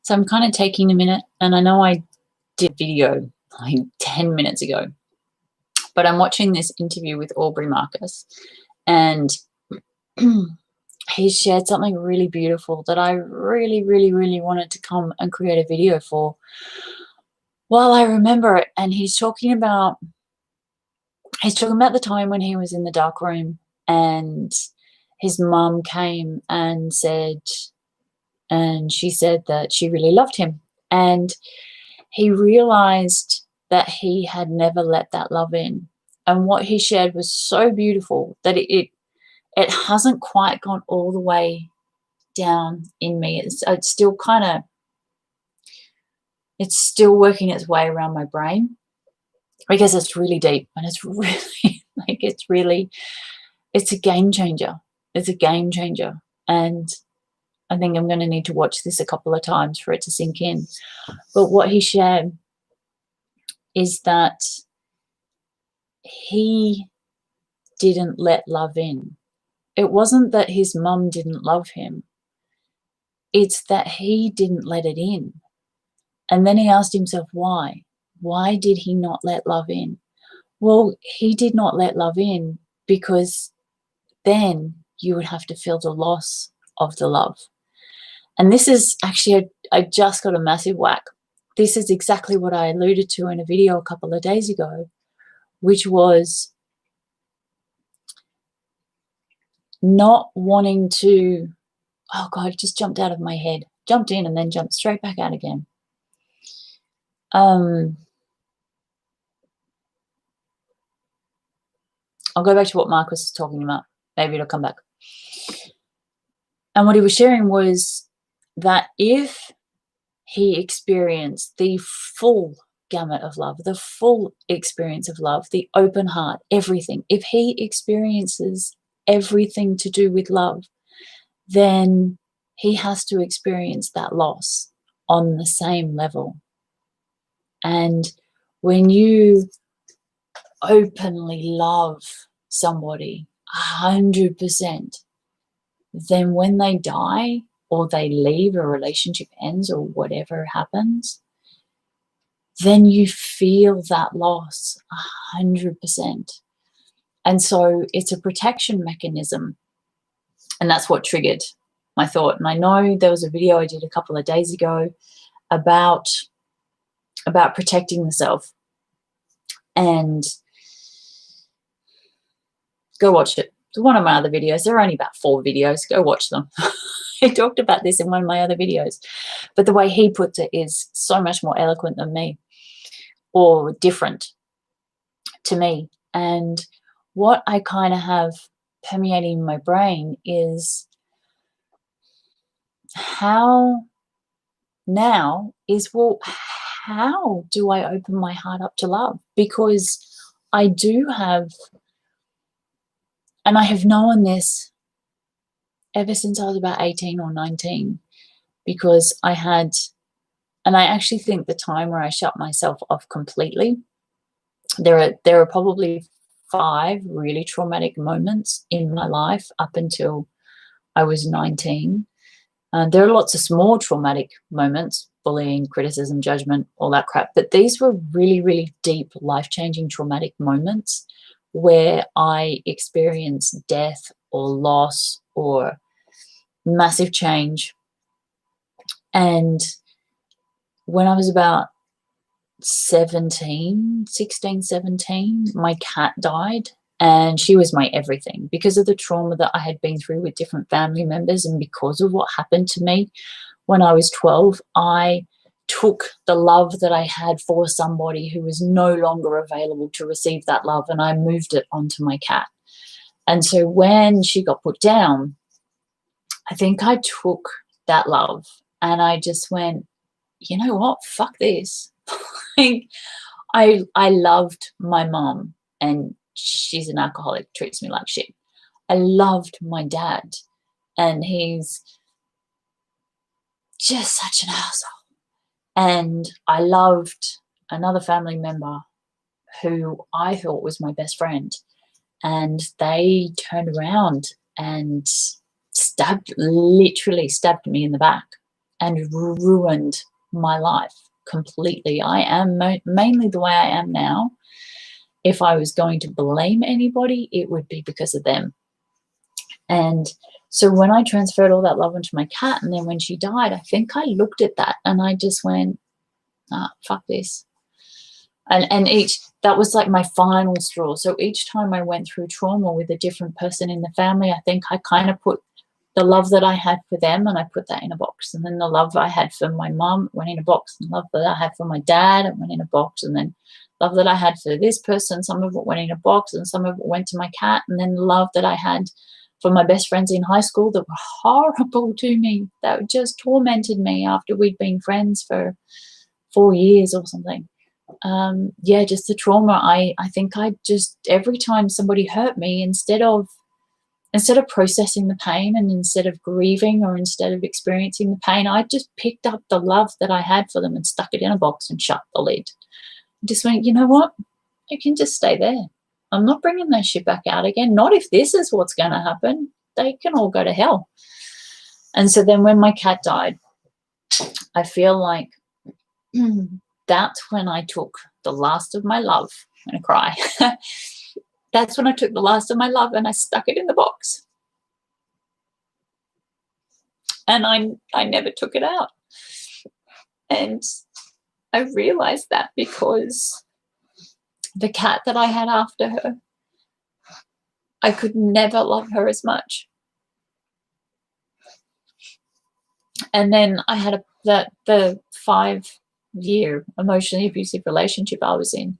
So I'm kind of taking a minute, and I know I did a video like 10 minutes ago, but I'm watching this interview with Aubrey Marcus, and he shared something really beautiful that I really, really, really wanted to come and create a video for while I remember it. And he's talking about the time when he was in the dark room and his mum came and she said that she really loved him, and he realized that he had never let that love in. And what he shared was so beautiful that it hasn't quite gone all the way down in me. It's still it's still working its way around my brain, because it's really deep, and it's really it's a game changer. It's a game changer. And I think I'm going to need to watch this a couple of times for it to sink in. But what he shared is that he didn't let love in. It wasn't that his mum didn't love him. It's that he didn't let it in. And then he asked himself why. Why did he not let love in? Well, he did not let love in because then you would have to feel the loss of the love. And this is actually, I just got a massive whack. This is exactly what I alluded to in a video a couple of days ago, which was not wanting to, oh God, it just jumped out of my head, jumped in and then jumped straight back out again. I'll go back to what Marcus was talking about. Maybe it'll come back. And what he was sharing was that if he experienced the full gamut of love, the full experience of love, the open heart, everything, if he experiences everything to do with love, then he has to experience that loss on the same level. And when you openly love somebody 100%, then when they die or they leave, a relationship ends or whatever happens, then you feel that loss 100%. And so it's a protection mechanism. And that's what triggered my thought. And I know there was a video I did a couple of days ago about protecting the self. And go watch it. It's one of my other videos. There are only about 4 videos. Go watch them. I talked about this in one of my other videos. But the way he puts it is so much more eloquent than me, or different to me. And what I kind of have permeating in my brain is how do I open my heart up to love? Because I do have, and I have known this ever since I was about 18 or 19, because I had, and I actually think the time where I shut myself off completely, there are probably 5 really traumatic moments in my life up until I was 19. There are lots of small traumatic moments, bullying, criticism, judgment, all that crap. But these were really, really deep, life-changing traumatic moments where I experienced death or loss or massive change. And when I was about 16, 17, my cat died. And she was my everything because of the trauma that I had been through with different family members, and because of what happened to me when I was 12, I took the love that I had for somebody who was no longer available to receive that love, and I moved it onto my cat. And so when she got put down, I think I took that love and I just went, you know what, fuck this. Like, I loved my mom, and she's an alcoholic, treats me like shit. I loved my dad, and he's just such an asshole. And I loved another family member who I thought was my best friend, and they turned around and literally stabbed me in the back. and ruined my life completely. I am mainly the way I am now. If I was going to blame anybody, it would be because of them. And so when I transferred all that love into my cat, and then when she died, I think I looked at that and I just went, fuck this. And that was like my final straw. So each time I went through trauma with a different person in the family, I think I kind of put the love that I had for them, and I put that in a box. And then the love I had for my mum went in a box, and love that I had for my dad, it went in a box. And then love that I had for this person, some of it went in a box, and some of it went to my cat. And then the love that I had for my best friends in high school that were horrible to me, that just tormented me after we'd been friends for 4 years or something. Yeah, just the trauma. I think I just, every time somebody hurt me, instead of processing the pain, and instead of grieving, or instead of experiencing the pain, I just picked up the love that I had for them and stuck it in a box and shut the lid. Just went, you know what? It can just stay there. I'm not bringing that shit back out again. Not if this is what's going to happen. They can all go to hell. And so then when my cat died, I feel like that's when I took the last of my love. I'm going to cry. That's when I took the last of my love and I stuck it in the box. And I never took it out. And I realized that because the cat that I had after her, I could never love her as much. And then I had the 5-year emotionally abusive relationship I was in.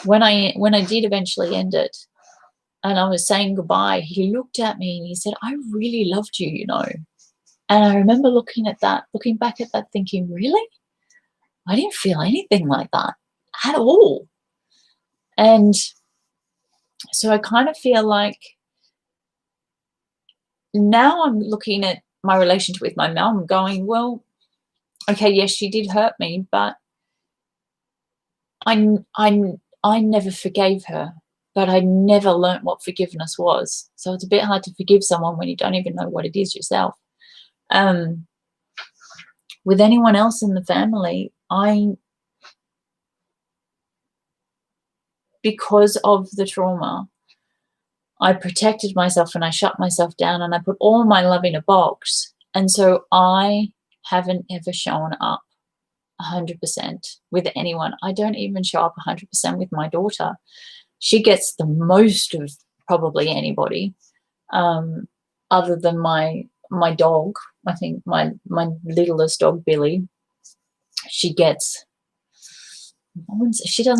When I did eventually end it, and I was saying goodbye, he looked at me and he said, I really loved you, you know. And I remember looking back at that thinking, really? I didn't feel anything like that at all. And so I kind of feel like now I'm looking at my relationship with my mum going, well, okay, yes, she did hurt me, but I never forgave her, but I never learnt what forgiveness was. So it's a bit hard to forgive someone when you don't even know what it is yourself. With anyone else in the family, because of the trauma, I protected myself and I shut myself down and I put all my love in a box. And so I haven't ever shown up 100% with anyone. I don't even show up 100% with my daughter. She gets the most of probably anybody, other than my dog. I think my littlest dog, Billy, she doesn't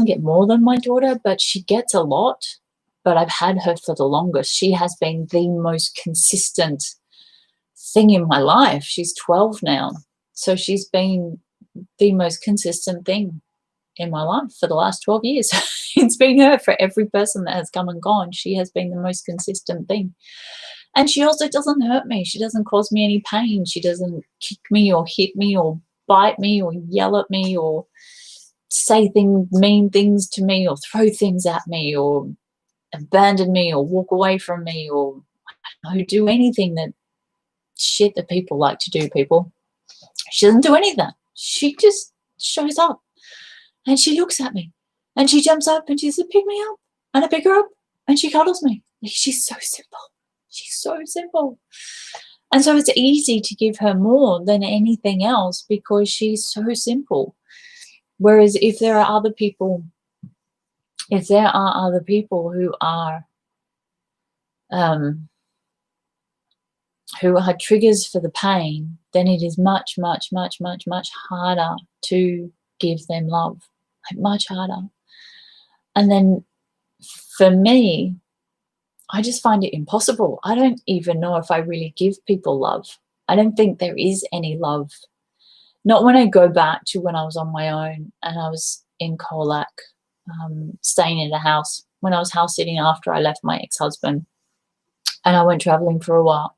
get more than my daughter, but she gets a lot. But I've had her for the longest. She has been the most consistent thing in my life. She's 12 now. So she's been the most consistent thing in my life for the last 12 years. It's been her. For every person that has come and gone, she has been the most consistent thing. And she also doesn't hurt me. She doesn't cause me any pain. She doesn't kick me or hit me or bite me or yell at me or say mean things to me or throw things at me or abandon me or walk away from me or do anything that shit that people like to do, people. She doesn't do any of that. She just shows up and she looks at me and she jumps up and she says, pick me up. And I pick her up and she cuddles me. Like, she's so simple. She's so simple. And so it's easy to give her more than anything else because she's so simple. Whereas if there are other people who are triggers for the pain, then it is much, much, much, much, much harder to give them love. Like, much harder. And then for me, I just find it impossible. I don't even know if I really give people love. I don't think there is any love. Not when I go back to when I was on my own and I was in Colac, staying in a house, when I was house sitting after I left my ex-husband and I went traveling for a while.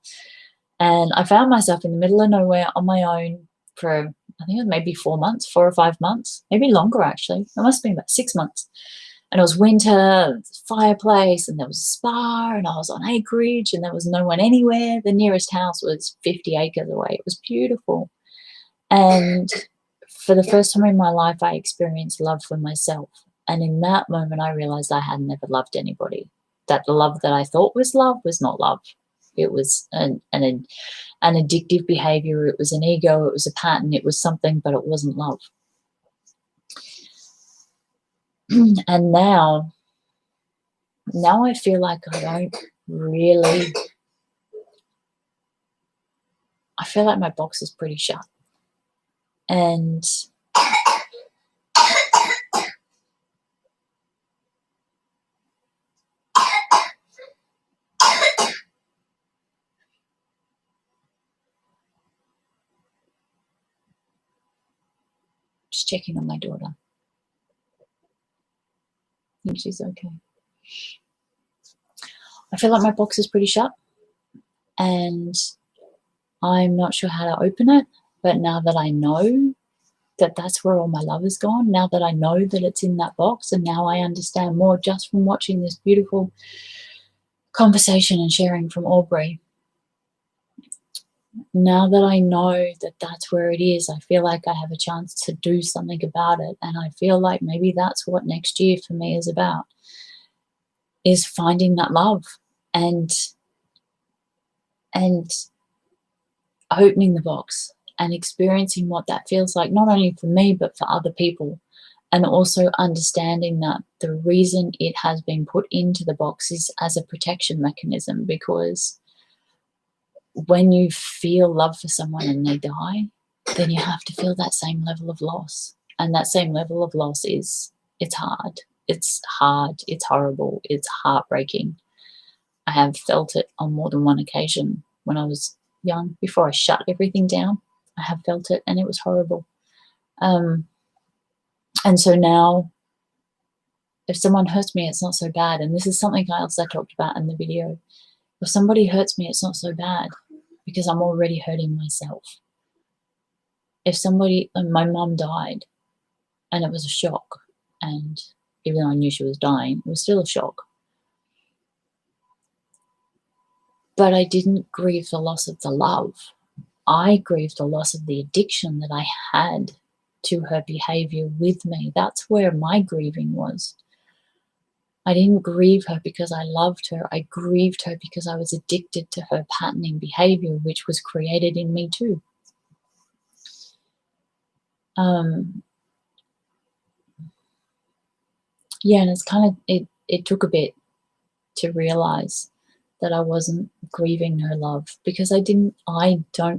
And I found myself in the middle of nowhere on my own for, I think it was maybe 4 months, 4 or 5 months, maybe longer actually. It must have been about 6 months. And it was winter, there was a fireplace, and there was a spa, and I was on acreage, and there was no one anywhere. The nearest house was 50 acres away. It was beautiful. And for the first time in my life, I experienced love for myself. And in that moment, I realized I had never loved anybody. That the love that I thought was love was not love. It was an addictive behavior. It was an ego. It was a pattern. It was something, but it wasn't love. And now I feel like I don't really, I feel like my box is pretty shut. And just checking on my daughter. I think she's okay. I feel like my box is pretty shut, and I'm not sure how to open it. But now that I know that that's where all my love is gone, now that I know that it's in that box, and now I understand more just from watching this beautiful conversation and sharing from Aubrey. Now that I know that that's where it is, I feel like I have a chance to do something about it. And I feel like maybe that's what next year for me is about, is finding that love and opening the box and experiencing what that feels like, not only for me, but for other people. And also understanding that the reason it has been put into the box is as a protection mechanism, because when you feel love for someone and they die, then you have to feel that same level of loss. And that same level of loss it's hard. It's hard. It's horrible. It's heartbreaking. I have felt it on more than one occasion when I was young, before I shut everything down. I have felt it, and it was horrible. And so now, if someone hurts me, it's not so bad. And this is something else I talked about in the video. If somebody hurts me, it's not so bad, because I'm already hurting myself. If somebody, my mum died, and it was a shock, and even though I knew she was dying, it was still a shock. But I didn't grieve the loss of the love. I grieved the loss of the addiction that I had to her behavior with me. That's where my grieving was. I didn't grieve her because I loved her. I grieved her because I was addicted to her patterning behavior, which was created in me too. Yeah, and it's kind of, it took a bit to realize that I wasn't grieving her love, because I don't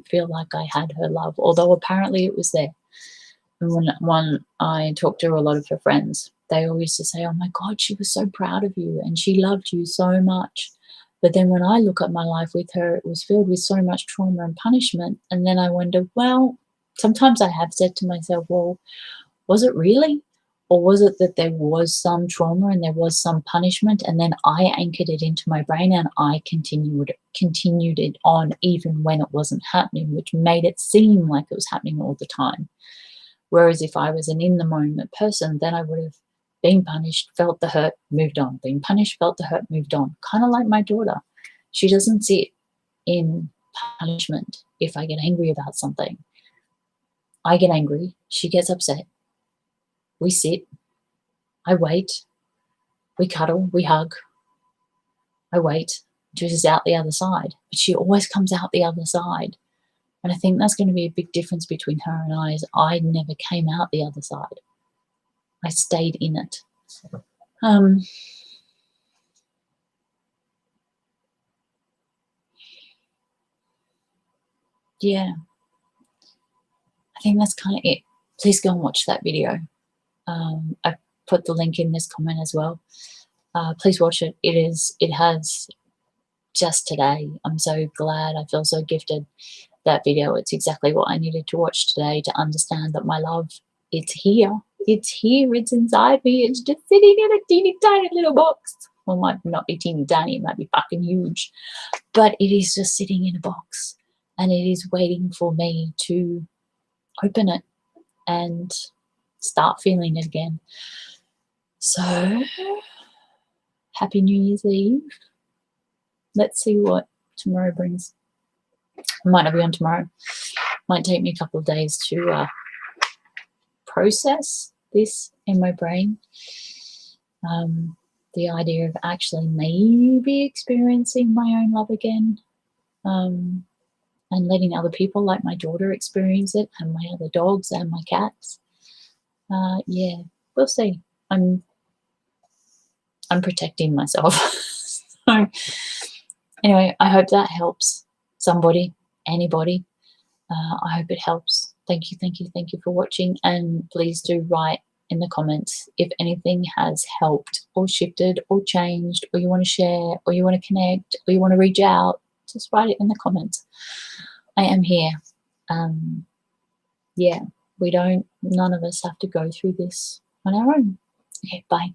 feel like I had her love, although apparently it was there. And when I talked to a lot of her friends, they always used to say, oh my God, she was so proud of you and she loved you so much. But then when I look at my life with her, it was filled with so much trauma and punishment. And then I wonder, well, sometimes I have said to myself, well, was it really? Or was it that there was some trauma and there was some punishment, and then I anchored it into my brain and I continued it on even when it wasn't happening, which made it seem like it was happening all the time. Whereas if I was an in-the-moment person, then I would have been punished, felt the hurt, moved on. Been punished, felt the hurt, moved on. Kind of like my daughter. She doesn't sit in punishment if I get angry about something. I get angry. She gets upset. We sit. I wait. We cuddle. We hug. I wait until she's out the other side. But she always comes out the other side. And I think that's going to be a big difference between her and I, is I never came out the other side. I stayed in it. Yeah. I think that's kind of it. Please go and watch that video. I put the link in this comment as well. Please watch it. It has just today. I'm so glad. I feel so gifted. That video, it's exactly what I needed to watch today to understand that my love, it's here. It's here. It's inside me. It's just sitting in a teeny tiny little box. Well, it might not be teeny tiny. It might be fucking huge. But it is just sitting in a box. And it is waiting for me to open it and start feeling it again. So, happy New Year's Eve. Let's see what tomorrow brings. I might not be on tomorrow. Might take me a couple of days to process this in my brain. The idea of actually maybe experiencing my own love again, and letting other people like my daughter experience it, and my other dogs and my cats. Yeah, we'll see. I'm protecting myself. So anyway, I hope that helps somebody, anybody. I hope it helps. Thank you, thank you, thank you for watching, and please do write in the comments if anything has helped or shifted or changed, or you want to share, or you want to connect, or you want to reach out. Just write it in the comments. I am here. Yeah, none of us have to go through this on our own. Okay, bye.